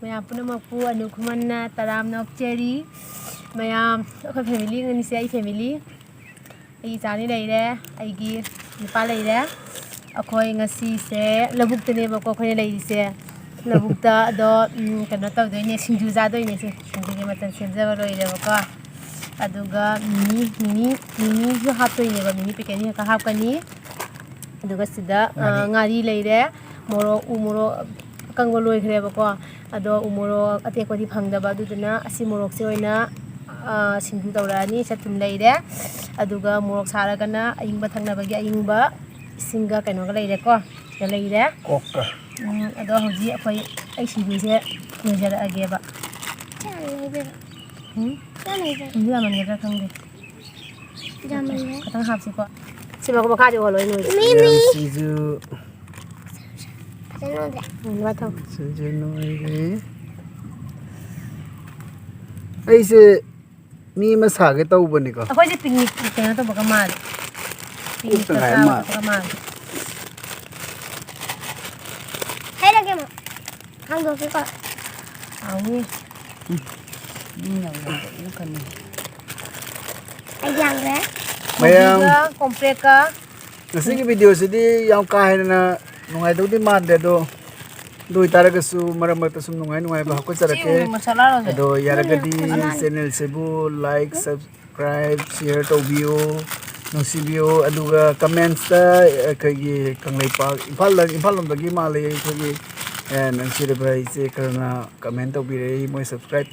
ꯃꯌꯥꯝ ꯄꯨꯝꯅꯃꯛꯄꯨ ꯑꯅꯨꯈꯨꯃꯟꯅ ꯇꯔꯥꯝꯅ ꯑꯣꯛꯆꯔꯤ ꯃꯌꯥꯝ ꯑꯩꯈꯣꯏ ꯐꯦꯃꯤꯂꯤ ꯉꯅꯤꯁꯦ ꯑꯩ ꯐꯦꯃꯤꯂꯤ ꯑꯩ ꯏꯆꯥꯅꯤ ꯂꯩꯔꯦ ꯑꯩꯒꯤ ꯅꯨꯄꯥ ꯂꯩꯔꯦ ꯑꯩꯈꯣꯏ ꯉꯁꯤꯁꯦ ꯂꯧꯕꯨꯛꯇꯅꯦꯕꯀꯣ ꯑꯩꯈꯣꯏꯅ ꯂꯩꯔꯤꯁꯦ ꯂꯧꯕꯨꯛꯇ ꯑꯗꯣ ꯀꯩꯅꯣ ꯇꯧꯗꯣꯏꯅꯦ ꯁꯤꯡꯖꯨ ꯆꯥꯗꯣꯏꯅꯦꯁꯦ ꯁꯤꯡꯖꯨꯒꯤ ꯃꯆꯜ ꯁꯦꯝꯖꯕ ꯂꯣꯏꯔꯦꯕꯀꯣ ꯑꯗꯨꯒ ꯃꯤꯃꯤꯁꯨ ꯍꯥꯞꯇꯣꯏꯅꯦꯕ ꯃꯤꯃꯤ ꯄꯦꯀꯦꯠ ꯑꯅꯤꯈꯛ ꯍꯥꯞꯀꯅꯤ ꯑꯗꯨꯒ ꯁꯤꯗ ꯉꯥꯔꯤ ꯂꯩꯔꯦ ꯃꯣꯔꯣꯛ ꯎ ꯃꯣꯔꯣꯛ ꯑꯀꯪꯕ ꯂꯣꯏꯈ꯭ꯔꯦꯕꯀꯣ ꯑꯗꯣ ꯎ ꯃꯣꯔꯣꯛ ꯑꯇꯦꯛꯄꯗꯤ ꯐꯪꯗꯕ ꯑꯗꯨꯗꯨꯅ ꯑꯁꯤ ꯃꯣꯔꯣꯛꯁꯦ ꯑꯣꯏꯅ ꯁꯤꯡꯖꯨ ꯇꯧꯔꯛꯑꯅꯤ ꯆꯠꯊꯨꯝ ꯂꯩꯔꯦ ꯑꯗꯨꯒ ꯃꯣꯔꯣꯛ ꯁꯥꯔꯒꯅ ꯑꯌꯤꯡꯕ ꯊꯛꯅꯕꯒꯤ ꯑꯌꯤꯡꯕ ꯏꯁꯤꯡꯒ ꯀꯩꯅꯣꯒ ꯂꯩꯔꯦꯀꯣ ꯂꯩꯔꯦ ꯀꯣꯛꯀ ꯑꯗꯣ ꯍꯧꯖꯤꯛ ꯑꯩꯈꯣꯏ ꯑꯩ ꯁꯤꯡꯖꯨꯁꯦ ꯂꯣꯏꯖꯔꯛꯑꯒꯦꯕ ꯁꯤꯡꯖꯨ ꯌꯥꯝꯃꯟꯒꯗ꯭ꯔꯥ ꯈꯪꯗꯦ ꯈꯤꯇꯪ ꯍꯥꯞꯁꯤꯀꯣ ꯁꯤ ꯃꯈꯥꯗꯤ ꯑꯣꯜꯂꯣꯏ ꯅꯣꯏ ꯁꯤꯡꯖꯨ ꯑꯩꯁꯦ ꯃꯤ ꯑꯃ ꯁꯥꯒꯦ ꯇꯧꯕꯅꯤꯀꯣ ꯑꯩꯈꯣꯏꯁꯦ ꯄꯤꯛꯅꯤꯛ ꯀꯩꯅꯣ ꯇꯧꯕꯒ ꯃꯥꯜꯂꯦ ꯄꯤꯛꯅꯤꯛꯀ ꯆꯥꯕ ꯆꯠꯄꯒ ꯃꯥꯜꯂꯦ ꯍꯩꯔꯒꯦ ꯑꯃꯨꯛ ꯍꯥꯡꯗꯣꯛꯀꯦꯀꯣ ꯍꯥꯎꯅꯤ ꯑꯩ ꯌꯥꯡꯈ꯭ꯔꯦ ꯀꯣꯕꯤꯒ ꯀꯣꯝꯄ꯭ꯔꯦꯛꯀ ꯉꯁꯤꯒꯤ ꯚꯤꯗꯤꯑꯣꯁꯤꯗꯤ ꯌꯥꯝ ꯀꯥ ꯍꯦꯟꯅ ꯅꯨꯡꯉꯥꯏꯗꯧꯗꯤ ꯃꯥꯟꯗꯦ ꯑꯗꯣ ꯑꯗꯨ ꯑꯣꯏꯇꯥꯔꯒꯁꯨ ꯃꯔꯛ ꯃꯔꯛꯇ ꯁꯨꯝ ꯅꯨꯡꯉꯥꯏꯕ ꯍꯥꯞꯀꯠꯆꯔꯛꯀꯦ ꯑꯗꯣ ꯌꯥꯔꯒꯗꯤ ꯆꯦꯅꯦꯜꯁꯤꯕꯨ ꯂꯥꯏꯛ ꯁꯕꯁꯀ꯭ꯔꯥꯏꯕ ꯁꯤꯌꯔ ꯇꯧꯕꯤꯌꯨ ꯅꯨꯡꯁꯤꯕꯤꯌꯨ ꯑꯗꯨꯒ ꯀꯃꯦꯟꯠꯁꯇ ꯑꯩꯈꯣꯏꯒꯤ ꯀꯪꯂꯩꯄꯥꯛ ꯏꯝꯐꯥꯜ ꯂꯣꯝꯗꯒꯤ ꯃꯥꯜꯂꯤ ꯑꯩꯈꯣꯏꯒꯤ ꯅꯨꯡꯁꯤꯔꯕ ꯏꯆꯦ ꯈꯔꯅ ꯀꯃꯦꯟ ꯇꯧꯕꯤꯔꯛꯏ ꯃꯣꯏ ꯁꯕꯁꯀ꯭ꯔꯥꯏꯕ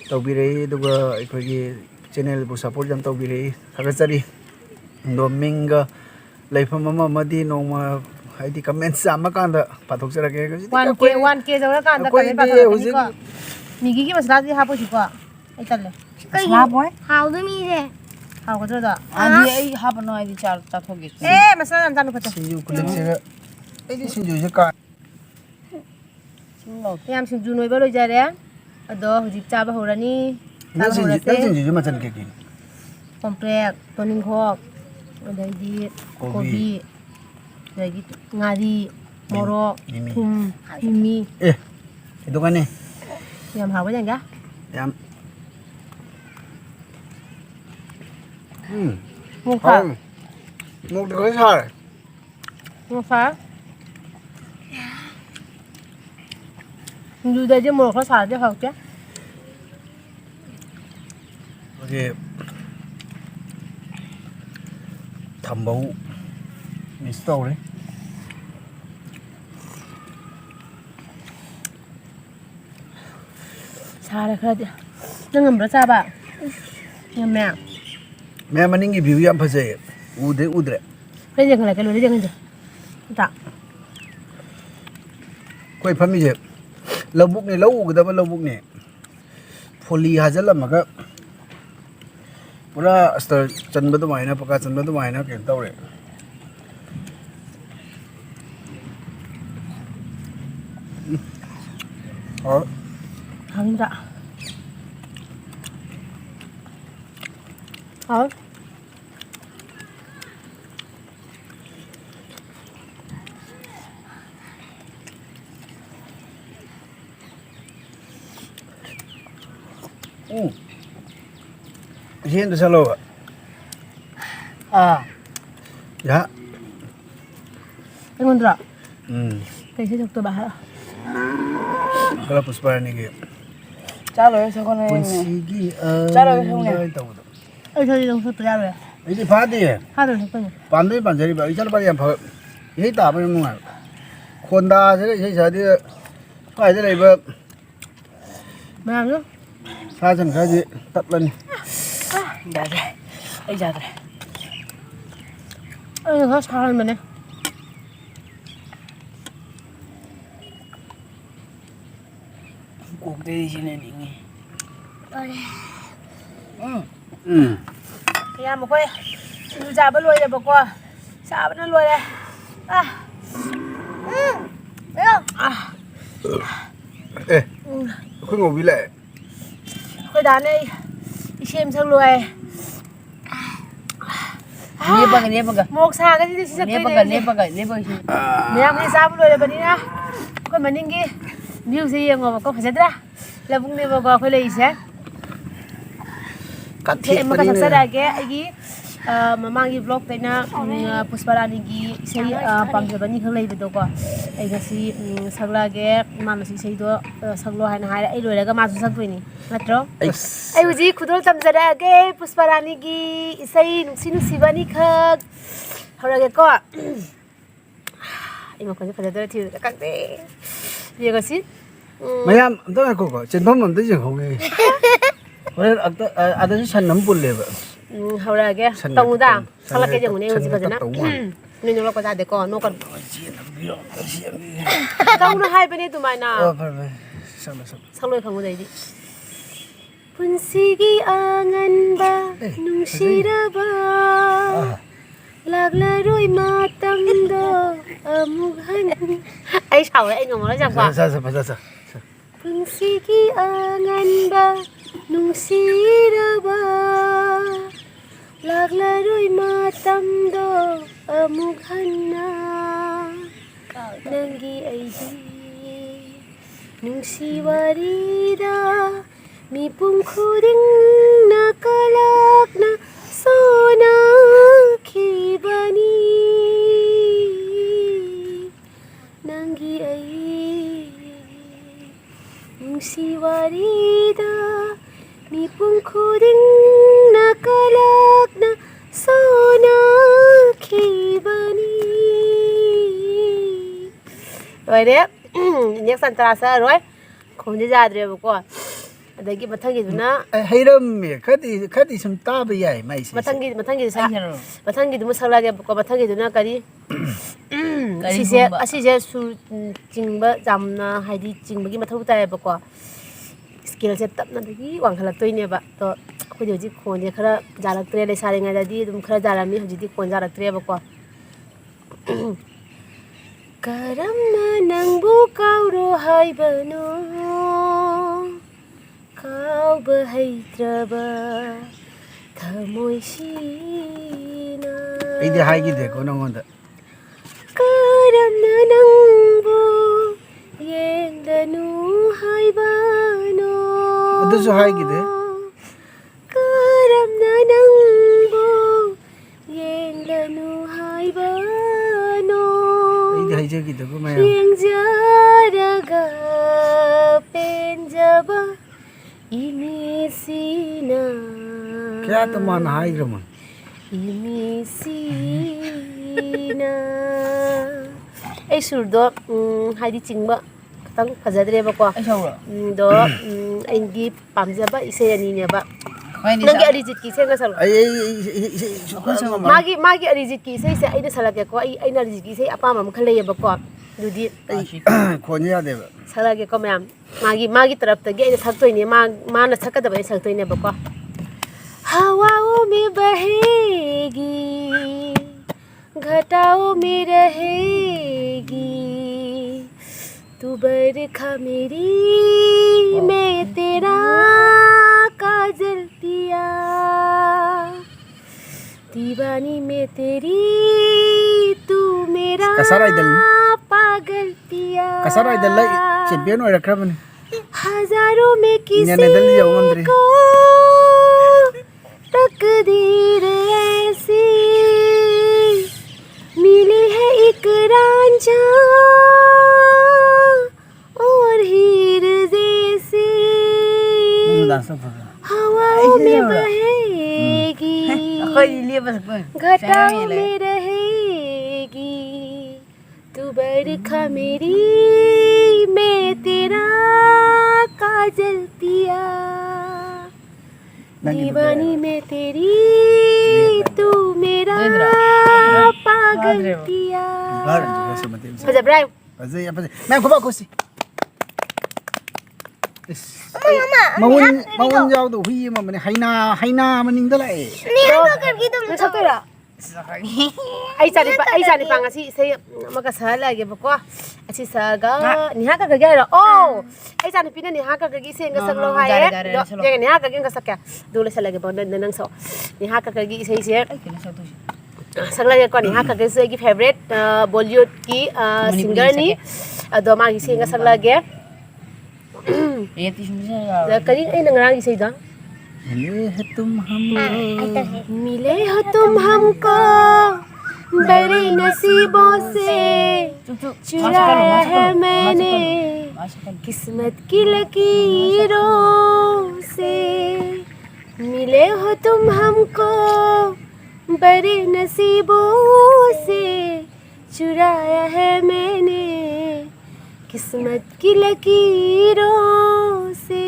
ꯇꯧꯕꯤꯔꯛꯏ ꯑꯗꯨꯒ ꯑꯩꯈꯣꯏꯒꯤ ꯆꯦꯅꯦꯜꯕꯨ ꯁꯞꯄꯣꯔꯠ ꯌꯥꯝ ꯇꯧꯕꯤꯔꯛꯏ ꯊꯥꯒꯠꯆꯔꯤ ꯑꯗꯣ ꯃꯤꯡꯒ ꯂꯩꯐꯝ ꯑꯃꯗꯤ ꯅꯣꯡꯃ ꯍꯥꯏꯗꯤ ꯀꯃꯦꯟꯠꯁ ꯌꯥꯝꯃꯀꯥꯟꯗ ꯄꯥꯊꯣꯛꯆꯔꯛꯀꯦ 1K ꯌꯧꯔꯀꯥꯟꯗ ꯀꯃꯦꯟꯠ ꯄꯥꯊꯣꯔꯛꯀꯅꯤꯀꯣ ꯃꯤꯒꯤꯒꯤ ꯃꯁꯂꯥꯗꯤ ꯍꯥꯞꯄꯣꯏꯁꯤꯀꯣ ꯑꯩ ꯇꯜꯂꯦ ꯍꯥꯞꯄꯣꯏ ꯍꯥꯎꯗꯣꯏꯅꯤꯁꯦ ꯍꯥꯎꯒꯗ꯭ꯔꯣꯗꯣ ꯑꯩ ꯍꯥꯞꯄꯅꯣ ꯍꯥꯏꯗꯤ ꯆꯥꯊꯣꯛꯒꯦ ꯃꯁꯂꯥ ꯌꯥꯝ ꯆꯥꯅꯨ ꯐꯠꯇꯦ ꯁꯤꯡꯖꯨ ꯈꯨꯂꯤꯛꯁꯤꯒ ꯑꯩꯗꯤ ꯁꯤꯡꯖꯨꯁꯦ ꯀꯥ ꯃꯌꯥꯝ ꯁꯤꯡꯖꯨ ꯅꯣꯏꯕ ꯂꯣꯏꯖꯔꯦ ꯑꯗꯣ ꯍꯧꯖꯤꯛ ꯆꯥꯕ ꯍꯧꯔꯅꯤ ꯅꯪ ꯁꯤꯡꯖꯨꯁꯦ ꯃꯆꯜ ꯀꯩꯀꯩ ꯀꯣꯝꯄ꯭ꯔꯦꯛ ꯇꯣꯅꯤꯡꯈꯣꯛ ꯑꯗꯩꯗꯤ ꯀꯣꯕꯤ ꯑꯗꯒꯤ ꯉꯥꯔꯤ ꯃꯣꯔꯣꯛ ꯊꯨꯝ ꯃꯤꯃꯤ ꯑꯗꯨꯒꯅꯦ ꯌꯥꯝ ꯍꯥꯎꯕ ꯌꯦꯡꯒꯦ ꯌꯥꯝ ꯃꯣꯛꯐꯥ ꯃꯣꯛꯇꯤ ꯈꯔ ꯁꯥꯔꯦ ꯃꯣꯛꯐꯥ ꯁꯤꯡꯖꯨꯗꯗꯤ ꯃꯣꯔꯣꯛ ꯈꯔ ꯁꯥꯔꯗꯤ ꯍꯥꯎꯇꯦ ꯑꯩꯈꯣꯏꯒꯤ ꯊꯝꯕꯧ ꯃꯤꯛꯁ ꯇꯧꯔꯦ ꯁꯥꯔꯦ ꯈꯔꯗꯤ ꯅꯪ ꯉꯝꯕ꯭ꯔꯥ ꯆꯥꯕ ꯉꯝꯃꯦ ꯃꯌꯥꯝ ꯃꯅꯤꯡꯒꯤ ꯚ꯭ꯌꯨ ꯌꯥꯝ ꯐꯖꯩꯌꯦ ꯎꯗ꯭ꯔꯦ ꯂꯣꯏ ꯌꯦꯡꯍꯜꯂꯛꯀꯦ ꯂꯣꯏ ꯌꯦꯡꯍꯟꯁꯦ ꯑꯩꯈꯣꯏ ꯐꯝꯃꯤꯁꯦ ꯂꯧꯕꯨꯛꯅꯦ ꯂꯧ ꯎꯒꯗꯕ ꯂꯧꯕꯨꯛꯅꯦ ꯐꯣꯂꯤ ꯍꯥꯖꯤꯜꯂꯝꯃꯒ ꯄꯨꯔꯥ ꯑꯁꯇꯔ ꯆꯟꯕ ꯑꯗꯨꯃꯥꯏꯅ ꯄꯀꯥ ꯆꯟꯕ ꯑꯗꯨꯃꯥꯏꯅ ꯀꯩꯅꯣ ꯇꯧꯔꯦ ꯍꯪꯗ꯭ꯔꯥ ꯍꯥꯎ Isiin sa loob. Ya. ꯑꯩꯉꯣꯟꯗ꯭ꯔꯣ ꯀꯩꯁꯦ ꯊꯣꯛꯇꯕ ꯍꯥꯏꯔꯣ Kalau puspa ni ke. ꯆꯥꯂꯣꯏ ꯁꯒꯣꯜ Punsigi. Chalo sung ne. ꯑꯩ ꯁꯣꯏꯗꯤ ꯅꯪ ꯊꯣꯛꯇ ꯌꯥꯔꯣꯏ Ini padi ya. ꯐꯥꯗꯣꯏ ꯊꯣꯛꯇꯣꯏꯅꯦ Pandai panjari ba. Ical pa yang pha. Ini ta pa yung ngal. Khonda se cái sa di. Kai se lai ba. ꯃꯌꯥꯝꯁꯨ Sa chan kha ji tat lan. ꯌꯥꯗ꯭ꯔꯦ ꯑꯩ ꯌꯥꯗ꯭ꯔꯦ ꯑꯩꯅ ꯈꯔ ꯁꯥꯍꯟꯕꯅꯦ ꯀꯣꯛꯇꯩꯗꯤ ꯁꯤꯅ ꯅꯤꯡꯉꯤ ꯃꯌꯥꯝ ꯑꯩꯈꯣꯏ ꯁꯤꯡꯖꯨ ꯆꯥꯕ ꯂꯣꯏꯔꯦꯕꯀꯣ ꯆꯥꯕꯅ ꯂꯣꯏꯔꯦ Khoi ngồi bi lại. ꯑꯩꯈꯣꯏ ꯗꯥꯅ ꯏꯁꯦꯝ ꯁꯛ ꯂꯣꯏ ꯅꯦꯞꯄꯒ ꯃꯣꯔꯣꯛ ꯁꯥꯒꯁꯤꯗꯤ ꯁꯤ ꯆꯠꯇꯣꯏꯅꯦ ꯅꯦꯞꯄꯒ ꯃꯌꯥꯝꯁꯦ ꯆꯥꯕ ꯂꯣꯏꯔꯕꯅꯤꯅ ꯑꯩꯈꯣꯏ ꯃꯅꯤꯡꯒꯤ ꯚ꯭ꯌꯨꯁꯦ ꯌꯦꯡꯉꯣꯕꯀꯣ ꯐꯖꯗ꯭ꯔꯥ ꯂꯧꯕꯨꯛꯅꯦꯕꯀꯣ ꯑꯩꯈꯣꯏ ꯂꯩꯔꯤꯁꯦ ꯑꯃꯨꯛꯀ ꯁꯛꯆꯔꯛꯑꯒꯦ ꯑꯩꯒꯤ ꯃꯃꯥꯡꯒꯤ ꯕ꯭ꯂꯣꯛꯇꯩꯅ ꯄꯨꯁꯄꯥꯔꯥꯅꯤꯒꯤ ꯏꯁꯩ ꯄꯥꯝꯖꯕꯅꯤ ꯈꯛ ꯂꯩꯕꯗꯣꯀꯣ ꯑꯩ ꯉꯁꯤ ꯁꯛꯂꯛꯑꯒꯦ ꯃꯥꯅꯁꯨ ꯏꯁꯩꯗꯣ ꯁꯛꯂꯣ ꯍꯥꯏꯅ ꯍꯥꯏꯔꯦ ꯑꯩ ꯂꯣꯏꯔꯒ ꯃꯥꯁꯨ ꯁꯛꯇꯣꯏꯅꯤ ꯅꯠꯇ꯭ꯔꯣ ꯑꯩ ꯍꯧꯖꯤꯛ ꯈꯨꯗꯣꯜ ꯇꯝꯖꯔꯛꯑꯒꯦ ꯄꯨꯁꯄꯥꯔꯥꯅꯤꯒꯤ ꯏꯁꯩ ꯅꯨꯡꯁꯤ ꯅꯨꯡꯁꯤꯕ ꯑꯅꯤꯈꯛ ꯍꯧꯔꯒꯦꯀꯣ ꯑꯩ ꯃꯈꯣꯟꯁꯦ ꯐꯖꯗꯣꯏꯔꯥ ꯊꯤꯕꯗ ꯈꯪꯗꯦ ꯌꯦꯡꯉꯁꯤ ꯃꯌꯥꯝ ꯑꯝꯇ ꯉꯥꯏꯈꯣꯀꯣ ꯆꯦꯟꯐꯝ ꯑꯝꯇ ꯌꯦꯡꯍꯧꯒꯦ ꯍꯣꯔꯦꯟ ꯑꯗꯁꯨ ꯁꯟ ꯑꯃ ꯄꯨꯜꯂꯦꯕ ꯍꯧꯔꯛꯑꯒꯦ ꯇꯧꯅꯨꯗ ꯁꯛꯂꯛꯀꯦ ꯌꯦꯡꯉꯨꯅꯦ ꯍꯧꯖꯤꯛ ꯐꯖꯅ ꯅꯣꯏ ꯅꯣꯛꯂꯛꯄ ꯇꯥꯗꯦꯀꯣ ꯅꯣꯛꯀꯅꯨ ꯇꯧꯅꯨ ꯍꯥꯏꯕꯅꯦ ꯑꯗꯨꯃꯥꯏꯅ ꯁꯛꯂꯣꯏ ꯈꯪꯕꯗꯩꯗꯤ ꯄꯨꯟꯁꯤꯒꯤ ꯑꯉꯟꯕ ꯅꯨꯡꯁꯤꯔꯕ ꯂꯥꯛꯂꯔꯣꯏ ꯃꯇꯝꯗꯣ ꯑꯃꯨꯛ ꯍꯟ ꯑꯩ ꯁꯥꯎꯔꯦ ꯑꯩ ꯉꯝꯃꯔꯣꯏ ꯁꯛꯄ ꯄꯨꯟꯁꯤꯒꯤ ꯑꯉꯟꯕ ꯅꯨꯡꯁꯤꯔꯕ ꯂꯥꯛꯂꯔꯣꯏ ꯃꯇꯝꯗꯣ ꯑꯃꯨꯛ ꯍꯟꯅ ꯅꯪꯒꯤ ꯑꯩꯒꯤ ꯅꯨꯡꯁꯤ ꯋꯥꯔꯤꯗ ꯃꯤꯄꯨꯝ ꯈꯨꯗꯤꯡꯅ ꯀꯂꯛꯅ ꯁꯣꯟꯅꯈꯤꯕꯅꯤ ꯅꯪꯒꯤ ꯑꯩ ꯅꯨꯡꯁꯤ ꯋꯥꯔꯤꯗ ꯃꯤꯄꯨꯝ ꯈꯨꯗꯤꯡꯅ ꯀꯂꯛꯅ ꯁꯣꯟꯅꯈꯤꯕꯅꯤ ꯂꯣꯏꯔꯦ ꯅꯦꯛꯁ ꯁꯟꯇꯔꯥ ꯁꯛꯑꯔꯣꯏ ꯈꯣꯟꯁꯦ ꯌꯥꯗ꯭ꯔꯦꯕꯀꯣ ꯑꯗꯒꯤ ꯃꯊꯪꯒꯤꯗꯨꯅ ꯍꯩꯔꯝꯃꯦ ꯈꯔꯗꯤ ꯁꯨꯝ ꯇꯥꯕ ꯌꯥꯏ ꯃꯥꯏꯁꯦ ꯃꯊꯪꯒꯤꯗꯨꯃ ꯁꯛꯂꯛꯑꯒꯦꯕꯀꯣ ꯃꯊꯪꯒꯤꯗꯨꯅ ꯀꯔꯤ ꯑꯁꯤꯁꯦ ꯁꯨ ꯆꯤꯡꯕ ꯌꯥꯝꯅ ꯍꯥꯏꯗꯤ ꯆꯤꯡꯕꯒꯤ ꯃꯊꯧ ꯇꯥꯏꯌꯦꯕꯀꯣ ꯁ꯭ꯀꯦꯜꯁꯦ ꯇꯞꯅꯗꯒꯤ ꯋꯥꯡꯈꯠꯂꯛꯇꯣꯏꯅꯦꯕ ꯑꯗꯣ ꯑꯩꯈꯣꯏꯗꯤ ꯍꯧꯖꯤꯛ ꯈꯣꯟꯁꯦ ꯈꯔ ꯌꯥꯔꯛꯇ꯭ꯔꯦ ꯂꯩꯁꯥꯔꯤꯉꯩꯗꯗꯤ ꯑꯗꯨꯝ ꯈꯔ ꯌꯥꯔꯝꯃꯤ ꯍꯧꯖꯤꯛꯇꯤ ꯈꯣꯟ ꯌꯥꯔꯛꯇ꯭ꯔꯦꯕꯀꯣ ꯀꯔꯝꯅ ꯅꯪꯕꯨ ꯀꯥꯎꯔꯣ ꯍꯥꯏꯕꯅꯣ ꯀꯥꯎꯕ ꯍꯩꯇ꯭ꯔꯕ ꯊꯃꯣꯏꯁꯤꯅ ꯑꯩꯗꯤ ꯍꯥꯏꯈꯤꯗꯦꯀꯣ ꯅꯉꯣꯟꯗ ꯀꯔꯝꯅ ꯅꯪꯕꯨ ꯌꯦꯡꯗꯅꯨ ꯍꯥꯏꯕꯅꯣ ꯑꯗꯨꯁꯨ ꯍꯥꯏꯈꯤꯗꯦ ꯀꯔꯝꯅ ꯅꯪꯕꯨ ꯌꯦꯡꯗꯅꯨ ꯍꯥꯏꯕꯅꯣ ꯑꯩꯗꯤ ꯍꯥꯏꯖꯈꯤꯗꯦꯀꯣ ꯃꯌꯥꯝ ꯌꯦꯡꯖꯔꯒ ꯄꯦꯟꯖꯕ 이미시나 kaya tumana 하이그러면 이미시나 ꯑꯩ ꯁꯨꯔꯗꯣ ꯍꯥꯏꯗꯤ ꯆꯤꯡꯕ ꯈꯤꯇꯪ ꯐꯖꯗ꯭ꯔꯦꯕꯀꯣ ꯗꯣ ꯑꯩꯒꯤ ꯄꯥꯝꯖꯕ ꯏꯁꯩ ꯑꯅꯤꯅꯦꯕ ꯅꯪꯒꯤ ꯑꯔꯤꯖꯤꯠꯀꯤ ꯏꯁꯩꯒ ꯁꯛꯂꯛꯑꯣ ꯃꯥꯒꯤ ꯑꯔꯤꯖꯤꯠꯀꯤ ꯏꯁꯩꯁꯦ ꯑꯩꯅ ꯁꯛꯂꯛꯀꯦꯀꯣ ꯑꯩꯅ ꯑꯔꯤꯖꯤꯠꯀꯤ ꯏꯁꯩ ꯑꯄꯥꯝꯕ ꯑꯃ ꯈꯔ ꯂꯩꯌꯦꯕꯀꯣ ꯑꯗꯨꯗꯤ ꯈꯣꯟꯖꯦ ꯌꯥꯗꯦꯕ ꯁꯛꯂꯛꯑꯒꯦꯀꯣ ꯃꯌꯥꯝ ꯃꯥꯒꯤ ꯇꯔꯞꯇꯒꯤ ꯑꯩꯅ ꯁꯛꯇꯣꯏꯅꯦ ꯃꯥꯅ ꯁꯛꯀꯗꯕ ꯑꯩꯅ ꯁꯛꯇꯣꯏꯅꯦꯕꯀꯣ हवाओं में बहेगी घटाओं में रहेगी तू बरखा मेरी मैं तेरा काजल पिया दीवानी में तेरी तू मेरा पागल पिया चैंपियन ओइरखरबनी हजारों में किसी को तकदीर ऐसी मिली है एक रांझा और हीर जैसी हवाओं में बहेगी घटाओं में रहेगी तू बरखा मेरी मैं तेरा काजल पिया दीवानी में तेरी तू मेरा पागल पिया फजा ब्राइम मैं खुबा खुशी मवन जाओ तो हुई मने हाइना मनिंग दला ए निहा करके तुम सकतोरा ai chani pang asi sei maka sala ge bako asi saga niha ka ga ra oh ai chani pina niha ka ga gi sei nga saklo ha ye ge niha ka ge nga sakya dole sala ge bon nang so niha ka gi sei se sakla ge ko niha ka ge sei gi favorite bollywood ki singer ni ado ma gi sei nga sakla ge ये तीन से करी अꯩꯅ ngarang isai da मिले है तुम हमको मिले हो तुम हमको बड़े नसीबों से चुराया है मैंने किस्मत की लकीरों से मिले हो तुम हमको बड़े नसीबों से चुराया है मैंने किस्मत की लकीरों से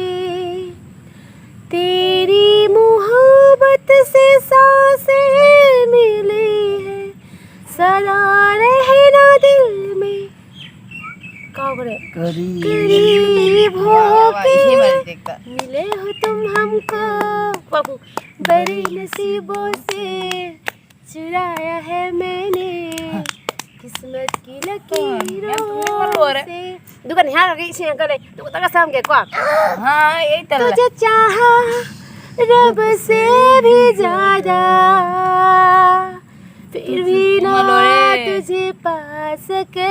तेरी मोहब्बत से सांसें मिली है सदा रहना दिल में करीब होके मिले हो तुम हमको बड़े नसीबों से चुराया है मैंने किस्मत की लकीरों से दुकान यहाँ लगी इसी अंकल है दुकान का साम के क्या हाँ यही तो तुझे चाहा रब से भी ज्यादा फिर भी ना तुझे पा सके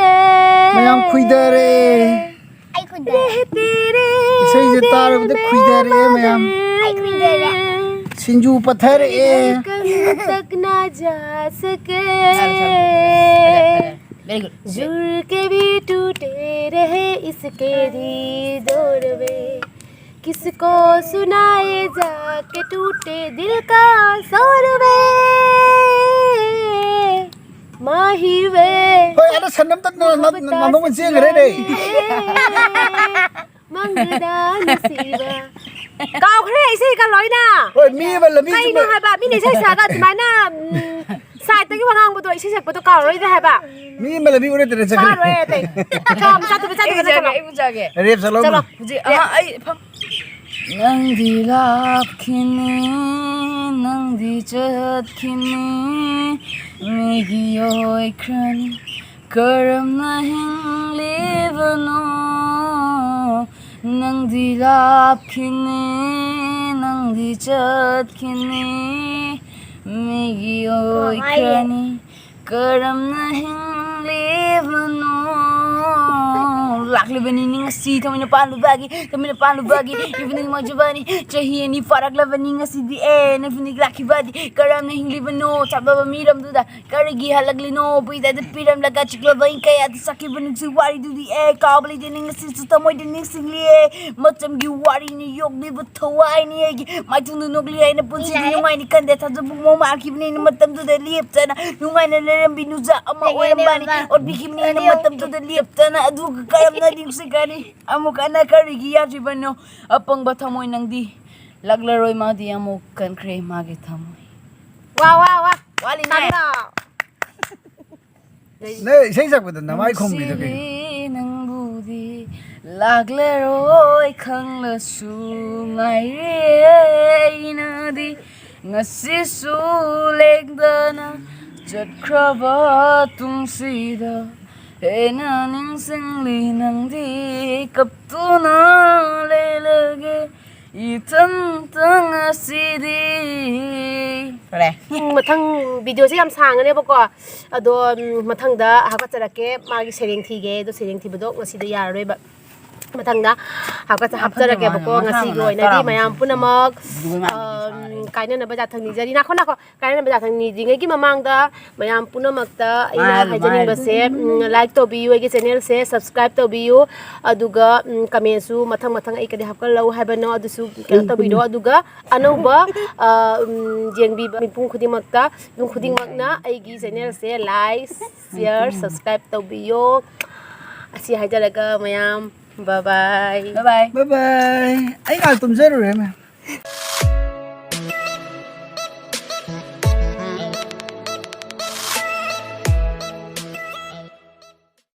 मयाम खुइदरे Ay, kuda. तेरे सही से तार बदे खुइदरे मयाम Ay, kuda. सिंजू पत्थर ए कहीं तक ना जा सके वेरी गुड जुड़ के भी टूटे रहे इसके दौर में किसको सुनाए जाके टूटे दिल का शोर वे माही वे होय अरे सनम तक नमो मन सिंग रे दे मंगदा नसीबा काव खरे ऐसे ही का लॉय ना होय मी बल मी कहीं ना है बा मी नहीं सही सागा तुम्हारा साइड तक वहां को तो ऐसे से तो काव लॉय है बा मी मल भी उरे तेरे काव चक्कर लॉय है काम साथ में एक जागे अरे चलो चलो मुझे हाँ आई नंदी लाखिनी नंदी चतखिनी मेगी ओय ख्रानी करम नहीं लेवनो नंदी लाखिनी नंदी चतखिनी मेगी ओय ख्रानी करम नहीं लेवनो Lakli bani ngasi kami na palu bagi even majubani chahiye ni farak la bani ngasi di na fini laki badi karam na hingli bano sababa miram duda karigi halagli no puida de piram laga chiklo bain kaya at saki bani si wari du di kabli de ngasi sutamoy de ningsingli macam gi wari ni yok ni bthawai ni mai tu nogli ai na punsi ni ngai ni kande tha ju mo mar ki ni matam du de liep chana ngai na leram binu za ama oram bani or bikim ni na matam du de liep chana adu karam na ding sigani amuk ana karigi ya jibano apang bathamoy nang di laglaroy ma di amuk kan kre magi thamoy वाह वाह वाह wali ना नहीं सही sak bada na mai khom bi da ke nang budi laglaroy khang la su ngai re na di ngasi su legdana jat krava tung sida na ning singli nang di kap tu na le lage itan tang asidi re मथंग video से हम सांगने बको अदो मथंग दा हाका चरके मागी सेरिंग थीगे दो सेरिंग थी बदो ngasi दा यारोय बा मथंग दा हाका हपचरके बको ngasi गो इनादी मयाम पुनमक कायना न बजा थंग निजरी नाखो नाखो कायना बजा थंग निजिंगे की ममांग दा मयाम पुनमक दा इना हाइजनिंग बसे लाइक तो बियो के चैनल से सब्सक्राइब तो बियो अदुगा कमेंट सु मथंग मथंग आई कदे हपकल लव हाबनो अदुसु केन तो बिदो अदुगा अनौबा जेंबी मिपुं खुदिमकता दुं खुदिमकना आईगी चैनल से लाइक शेयर सब्सक्राइब तो बियो असी हाइजरगा मयाम bye bye bye bye bye bye आई गाल तुम जरूर है मैं